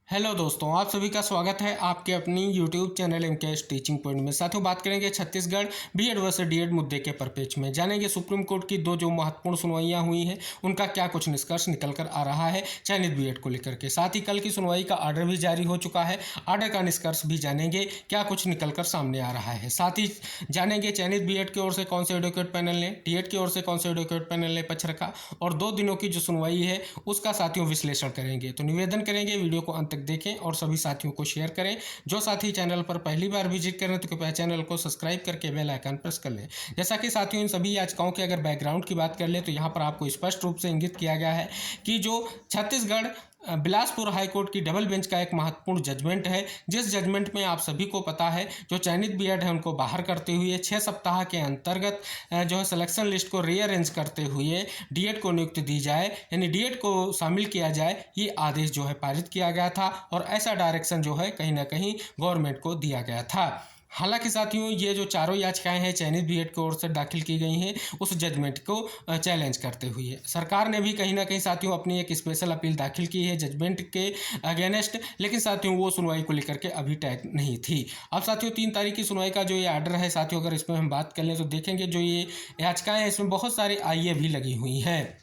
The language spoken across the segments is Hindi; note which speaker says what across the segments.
Speaker 1: हेलो दोस्तों, आप सभी का स्वागत है आपके अपनी YouTube channel MKS teaching point में। साथियों, बात करेंगे छत्तीसगढ़ बीएड वर्सेस डीएड मुद्दे के परिप्रेक्ष्य में। जानेंगे सुप्रीम कोर्ट की दो जो महत्वपूर्ण सुनवाइयां हुई हैं उनका क्या कुछ निष्कर्ष निकल कर आ रहा है चयनित बीएड को लेकर के। साथ ही कल की सुनवाई का आर्डर भी जारी हो चुका है, आर्डर का निष्कर्ष भी जानेंगे क्या कुछ निकल कर सामने आ रहा है। साथ ही जानेंगे चयनित बीएड की ओर से कौन से एडवोकेट पैनल ने, डीएड की ओर से कौन से एडवोकेट पैनल ने पक्ष रखा और 2 दिनों की जो सुनवाई है उसका साथियों विश्लेषण करेंगे। तो निवेदन करेंगे वीडियो को अंत तक देखें और सभी साथियों को शेयर करें। जो साथी चैनल पर पहली बार विजिट करें तो कृपया चैनल को सब्सक्राइब करके बेल आइकन प्रेस कर लें। जैसा कि साथियों इन सभी याचिकाओं के अगर बैकग्राउंड की बात कर ले तो यहाँ पर आपको स्पष्ट रूप से इंगित किया गया है कि जो छत्तीसगढ़ बिलासपुर हाईकोर्ट की डबल बेंच का एक महत्वपूर्ण जजमेंट है, जिस जजमेंट में आप सभी को पता है जो चयनित बीएड है उनको बाहर करते हुए 6 सप्ताह के अंतर्गत जो है सिलेक्शन लिस्ट को रीअरेंज करते हुए डीएड को नियुक्ति दी जाए, यानी डीएड को शामिल किया जाए, ये आदेश जो है पारित किया गया था और ऐसा डायरेक्शन जो है कहीं ना कहीं गवर्नमेंट को दिया गया था। हालांकि साथियों ये जो चारों याचिकाएं हैं चयनित बीएड की ओर से दाखिल की गई हैं उस जजमेंट को चैलेंज करते हुए सरकार ने भी कहीं ना कहीं साथियों अपनी एक स्पेशल अपील दाखिल की है जजमेंट के अगेंस्ट, लेकिन साथियों वो सुनवाई को लेकर के अभी टैग नहीं थी। अब साथियों 3 तारीख की सुनवाई का जो ये आर्डर है साथियों, अगर इसमें हम बात कर लें तो देखेंगे जो ये याचिकाएं हैं इसमें बहुत सारी आईए भी लगी हुई हैं।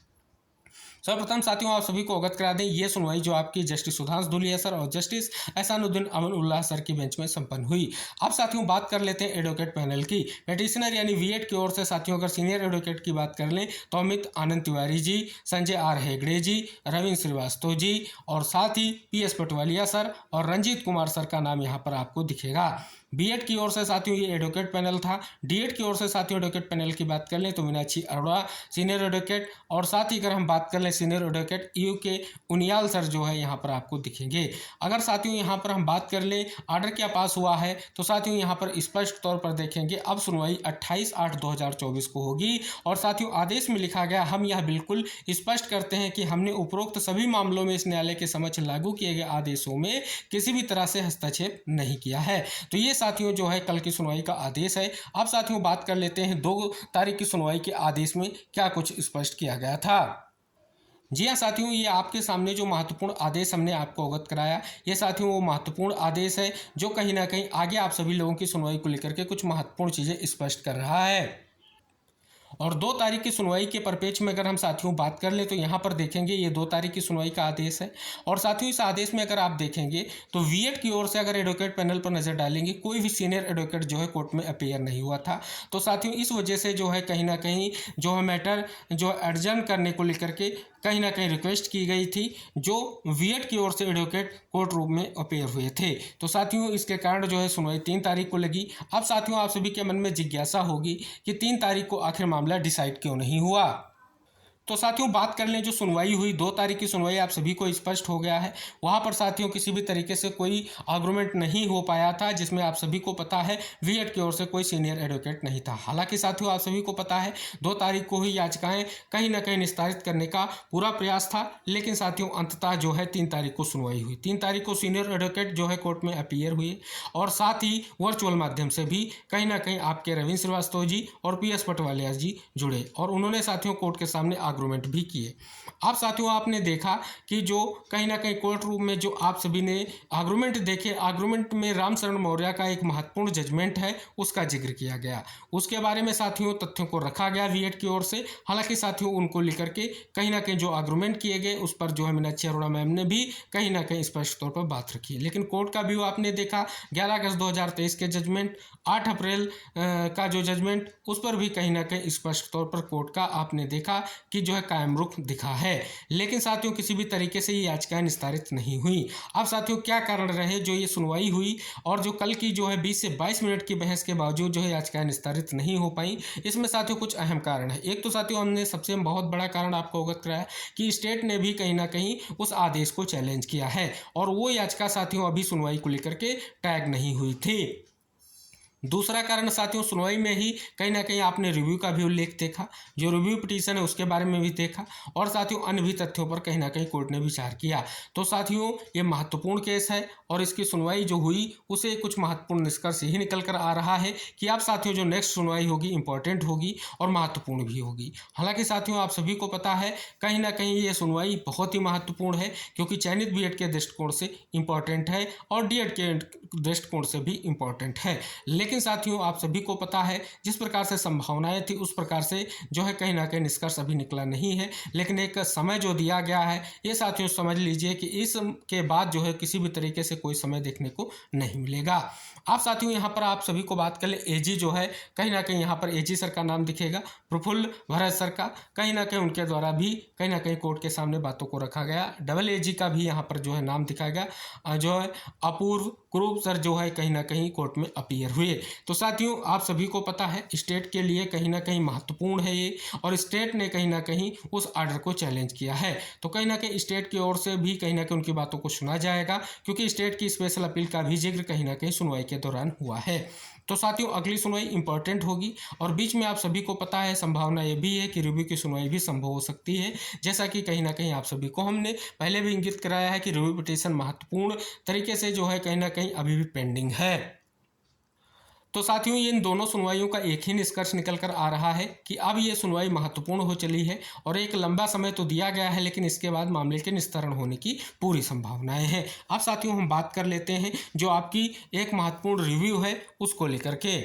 Speaker 1: सर्वप्रथम साथियों आप सभी को अवगत करा दें, ये सुनवाई जो आपकी जस्टिस सुधांशु धूलिया सर और जस्टिस एहसानुद्दीन अमन-उल्लाह सर की बेंच में संपन्न हुई। अब साथियों बात कर लेते हैं एडवोकेट पैनल की। पिटिशनर यानी वीएड की ओर से साथियों अगर सीनियर एडवोकेट की बात कर लें तो अमित आनंद तिवारी जी, संजय आर हेगड़े जी, रविंद्र श्रीवास्तव जी और साथ ही पीएस पटवालिया सर और रंजीत कुमार सर का नाम यहाँ पर आपको दिखेगा। बीएड की ओर से साथियों ये एडवोकेट पैनल था। डीएड की ओर से साथियों एडवोकेट पैनल की बात कर लें तो मीनाक्षी अरोड़ा सीनियर एडवोकेट और साथ ही अगर हम बात कर लें सीनियर एडवोकेट यू के उनियाल सर जो है यहाँ पर आपको दिखेंगे। अगर साथियों यहाँ पर हम बात कर लें आर्डर क्या पास हुआ है तो साथियों यहाँ पर स्पष्ट तौर पर देखेंगे अब सुनवाई 28/8/2024 को होगी और साथियों आदेश में लिखा गया, हम यह बिल्कुल स्पष्ट करते हैं कि हमने उपरोक्त सभी मामलों में इस न्यायालय के समक्ष लागू किए गए आदेशों में किसी भी तरह से हस्तक्षेप नहीं किया है। तो ये साथियों जो है कल की सुनवाई का आदेश है। अब साथियों बात कर लेते हैं 2 तारीख की सुनवाई के आदेश में क्या कुछ स्पष्ट किया गया था। जी हाँ साथियों, ये आपके सामने जो महत्वपूर्ण आदेश हमने आपको अवगत कराया, ये साथियों वो महत्वपूर्ण आदेश है जो कहीं ना कहीं आगे आप सभी लोगों की सुनवाई को लेकर के कुछ महत्वपूर्ण चीज़ें स्पष्ट कर रहा है। और 2 तारीख की सुनवाई के परिप्रेक्ष्य में अगर हम साथियों बात कर लें तो यहाँ पर देखेंगे ये 2 तारीख की सुनवाई का आदेश है और साथियों इस आदेश में अगर आप देखेंगे तो वीएड की ओर से अगर एडवोकेट पैनल पर नजर डालेंगे कोई भी सीनियर एडवोकेट जो है कोर्ट में अपीयर नहीं हुआ था। तो साथियों इस वजह से जो है कहीं ना कहीं जो है मैटर जो एडजर्न करने को लेकर के कहीं ना कहीं रिक्वेस्ट की गई थी जो वीएड की ओर से एडवोकेट कोर्ट रूम में अपीयर हुए थे। तो साथियों इसके कारण जो है सुनवाई 3 तारीख को लगी। अब साथियों आप सभी के मन में जिज्ञासा होगी कि 3 तारीख को आखिर मामला डिसाइड क्यों नहीं हुआ। तो साथियों बात कर लें जो सुनवाई हुई 2 तारीख की सुनवाई आप सभी को स्पष्ट हो गया है, वहां पर साथियों किसी भी तरीके से कोई आर्गुमेंट नहीं हो पाया था जिसमें आप सभी को पता है वीएड की ओर से कोई सीनियर एडवोकेट नहीं था। हालांकि साथियों आप सभी को पता है 2 तारीख को ही याचिकाएं कहीं ना कहीं निस्तारित करने का पूरा प्रयास था, लेकिन साथियों अंततः जो है 3 तारीख को सुनवाई हुई। 3 तारीख को सीनियर एडवोकेट जो है कोर्ट में अपीयर हुए और साथ ही वर्चुअल माध्यम से भी कहीं ना कहीं आपके रविंद्र श्रीवास्तव जी और पीएस पटवालिया जी जुड़े और उन्होंने साथियों कोर्ट के सामने आर्गुमेंट भी किए। अब साथियों आपने देखा कि जो कहीं ना कहीं कोर्ट रूम में जो आप सभी ने आर्गुमेंट देखे, आर्गुमेंट में रामशरण मौर्य का एक महत्वपूर्ण जजमेंट है उसका जिक्र किया गया, उसके बारे में साथियों तथ्यों को रखा गया वीएड की ओर से। हालांकि साथियों उनको लेकर के कहीं ना कहीं जो आर्गुमेंट किए गए उस पर जो है मीनाक्षी अरोड़ा मैम ने भी कहीं ना कहीं स्पष्ट तौर पर बात रखी। लेकिन कोर्ट का व्यू आपने देखा 11 अगस्त 2023 के जजमेंट, 8 अप्रैल का जो जजमेंट उस पर भी कहीं ना कहीं स्पष्ट तौर पर कोर्ट का आपने देखा कि जो है कायम रुख दिखा है। लेकिन साथियों किसी भी तरीके से ये याचिकाएं निस्तारित नहीं हुई। अब साथियों क्या कारण रहे जो ये सुनवाई हुई और जो कल की जो है 20 से 22 मिनट की बहस के बावजूद जो है याचिकाएं निस्तारित नहीं हो पाई, इसमें साथियों कुछ अहम कारण है। एक तो साथियों हमने सबसे बहुत बड़ा कारण आपको अवगत कराया कि स्टेट ने भी कहीं ना कहीं उस आदेश को चैलेंज किया है और वो याचिका साथियों अभी सुनवाई को लेकर के टैग नहीं हुई थी। दूसरा कारण साथियों, सुनवाई में ही कहीं ना कहीं आपने रिव्यू का भी उल्लेख देखा, जो रिव्यू पिटीशन है उसके बारे में भी देखा, और साथियों अन्य भी तथ्यों पर कहीं ना कहीं कोर्ट ने विचार किया। तो साथियों ये महत्वपूर्ण केस है और इसकी सुनवाई जो हुई उसे कुछ महत्वपूर्ण निष्कर्ष यही निकल कर आ रहा है कि आप साथियों जो नेक्स्ट सुनवाई होगी इंपॉर्टेंट होगी और महत्वपूर्ण भी होगी। हालांकि साथियों आप सभी को पता है कहीं ना कहीं ये सुनवाई बहुत ही महत्वपूर्ण है, क्योंकि चयनित बीएड के दृष्टिकोण से इंपॉर्टेंट है और डीएड के दृष्टिकोण से भी इंपॉर्टेंट है। लेकिन साथियों आप सभी को पता है जिस प्रकार से संभावनाएं थी उस प्रकार से जो है कहीं ना कहीं निष्कर्ष अभी निकला नहीं है, लेकिन एक समय जो दिया गया है ये साथियों समझ लीजिए कि इसके बाद जो है किसी भी तरीके से कोई समय देखने को नहीं मिलेगा। आप साथियों यहाँ पर आप सभी को बात कर ले, एजी जो है कहीं ना कहीं यहाँ पर एजी सर का नाम दिखेगा, प्रफुल्ल भरत सर का कहीं ना कहीं उनके द्वारा भी कहीं ना कहीं कोर्ट के सामने बातों को रखा गया। डबल एजी का भी यहाँ पर जो है नाम दिखाया गया, जो है अपूर्व कुरूप सर जो है कहीं ना कहीं कोर्ट में अपीयर हुए। तो साथियों आप सभी को पता है स्टेट के लिए कहीं ना कहीं महत्वपूर्ण है ये, और स्टेट ने कहीं ना कहीं उस आर्डर को चैलेंज किया है। तो कहीं ना कहीं स्टेट की ओर से भी कहीं ना कहीं उनकी बातों को सुना जाएगा, क्योंकि स्टेट की स्पेशल अपील का भी जिक्र कहीं ना कहीं सुनवाई के दौरान हुआ है। तो साथियों अगली सुनवाई इंपॉर्टेंट होगी, और बीच में आप सभी को पता है संभावना ये भी है कि रिव्यू की सुनवाई भी संभव हो सकती है, जैसा कि कहीं ना कहीं आप सभी को हमने पहले भी इंगित कराया है कि रिव्यू पिटीशन महत्वपूर्ण तरीके से जो है कहीं ना कहीं अभी भी पेंडिंग है। तो साथियों इन दोनों सुनवाइयों का एक ही निष्कर्ष निकल कर आ रहा है कि अब ये सुनवाई महत्वपूर्ण हो चली है, और एक लंबा समय तो दिया गया है लेकिन इसके बाद मामले के निस्तारण होने की पूरी संभावनाएं हैं। अब साथियों हम बात कर लेते हैं जो आपकी एक महत्वपूर्ण रिव्यू है उसको लेकर के।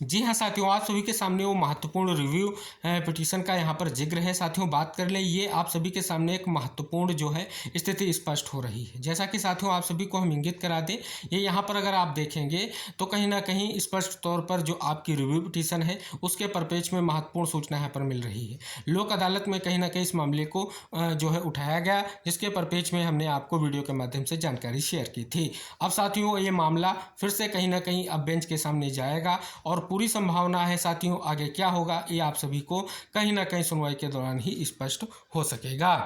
Speaker 1: जी हाँ साथियों आप सभी के सामने वो महत्वपूर्ण रिव्यू पिटीशन का यहाँ पर जिक्र है। साथियों बात कर लें, ये आप सभी के सामने एक महत्वपूर्ण जो है स्थिति स्पष्ट हो रही है। जैसा कि साथियों आप सभी को हम इंगित करा दें, ये यहाँ पर अगर आप देखेंगे तो कहीं ना कहीं स्पष्ट तौर पर जो आपकी रिव्यू पिटीशन है उसके परिप्रेक्ष्य में महत्वपूर्ण सूचना यहाँ पर मिल रही है। लोक अदालत में कहीं ना कहीं इस मामले को जो है उठाया गया, जिसके परिप्रेक्ष्य में हमने आपको वीडियो के माध्यम से जानकारी शेयर की थी। अब साथियों ये मामला फिर से कहीं ना कहीं अब बेंच के सामने जाएगा, और पूरी संभावना है साथियों आगे क्या होगा ये आप सभी को कहीं ना कहीं सुनवाई के दौरान ही स्पष्ट हो सकेगा।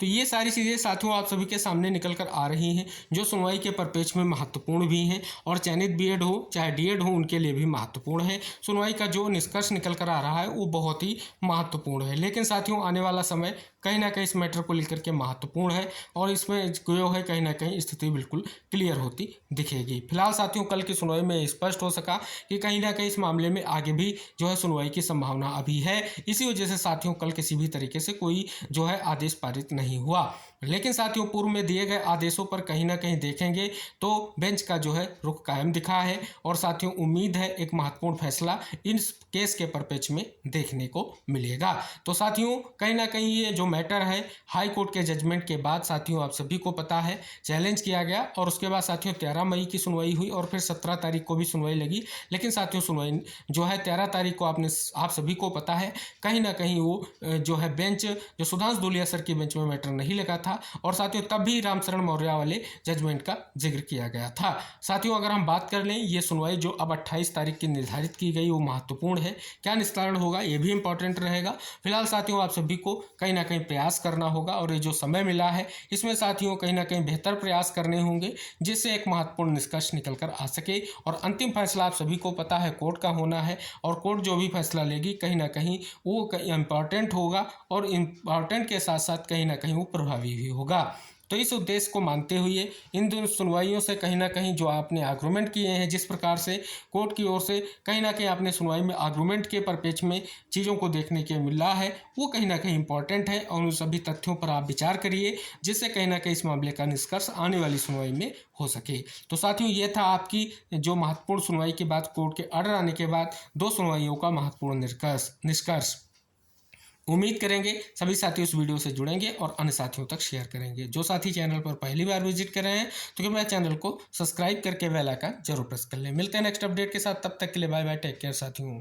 Speaker 1: तो ये सारी चीज़ें साथियों आप सभी के सामने निकल कर आ रही हैं जो सुनवाई के परिप्रेक्ष्य में महत्वपूर्ण भी हैं, और चयनित बीएड हो चाहे डीएड हो उनके लिए भी महत्वपूर्ण है। सुनवाई का जो निष्कर्ष निकल कर आ रहा है वो बहुत ही महत्वपूर्ण है। लेकिन साथियों आने वाला समय कहीं ना कहीं इस मैटर को लेकर के महत्वपूर्ण है, और इसमें जो है कहीं ना कहीं स्थिति बिल्कुल क्लियर होती दिखेगी। फिलहाल साथियों कल की सुनवाई में स्पष्ट हो सका कि कहीं ना कहीं इस मामले में आगे भी जो है सुनवाई की संभावना अभी है। इसी वजह से साथियों कल किसी भी तरीके से कोई जो है आदेश पारित नहीं हुआ। लेकिन साथियों पूर्व में दिए गए आदेशों पर कहीं ना कहीं देखेंगे तो बेंच का जो है रुख कायम दिखा है, और साथियों उम्मीद है एक महत्वपूर्ण फैसला इस केस के परिप्रेक्ष्य में देखने को मिलेगा। तो साथियों कहीं ना कहीं ये जो मैटर है हाई कोर्ट के जजमेंट के बाद साथियों आप सभी को पता है चैलेंज किया गया, और उसके बाद साथियों 13 मई की सुनवाई हुई और फिर 17 तारीख को भी सुनवाई लगी। लेकिन साथियों सुनवाई जो है 13 तारीख को आप सभी को पता है कहीं ना कहीं वो जो है बेंच जो सुधांशु धूलिया सर की बेंच में मैटर नहीं लगा था, और साथियों तब भी रामशरण मौर्य वाले जजमेंट का जिक्र किया गया था। साथियों अगर हम बात कर लें ये सुनवाई जो अब 28 तारीख की निर्धारित की गई वो महत्वपूर्ण है, क्या निस्तारण होगा ये भी इंपॉर्टेंट रहेगा। फिलहाल साथियों आप सभी को कहीं ना कहीं प्रयास करना होगा, और ये जो समय मिला है इसमें साथियों कहीं ना कहीं बेहतर प्रयास करने होंगे जिससे एक महत्वपूर्ण निष्कर्ष निकल कर आ सके। और अंतिम फैसला आप सभी को पता है कोर्ट का होना है, और कोर्ट जो भी फैसला लेगी कहीं ना कहीं वो इम्पॉर्टेंट होगा, और इम्पॉर्टेंट के साथ साथ कहीं ना कहीं वो प्रभावी भी होगा। तो इस उद्देश्य को मानते हुए इन दोनों सुनवाइयों से कहीं ना कहीं जो आपने आर्गूमेंट किए हैं, जिस प्रकार से कोर्ट की ओर से कहीं ना कहीं आपने सुनवाई में आर्गूमेंट के परिप्रेक्ष्य में चीज़ों को देखने के मिल रहा है वो कहीं ना कहीं इंपॉर्टेंट है, और उन सभी तथ्यों पर आप विचार करिए जिससे कहीं ना कहीं इस मामले का निष्कर्ष आने वाली सुनवाई में हो सके। तो साथियों ये था आपकी जो महत्वपूर्ण सुनवाई के बाद कोर्ट के ऑर्डर आने के बाद 2 सुनवाइयों का महत्वपूर्ण निष्कर्ष। उम्मीद करेंगे सभी साथी उस वीडियो से जुड़ेंगे और अन्य साथियों तक शेयर करेंगे। जो साथी चैनल पर पहली बार विजिट कर रहे हैं तो कृपया चैनल को सब्सक्राइब करके बेल आइकन जरूर प्रेस कर लें। मिलते हैं नेक्स्ट अपडेट के साथ, तब तक के लिए बाय बाय, टेक केयर साथियों।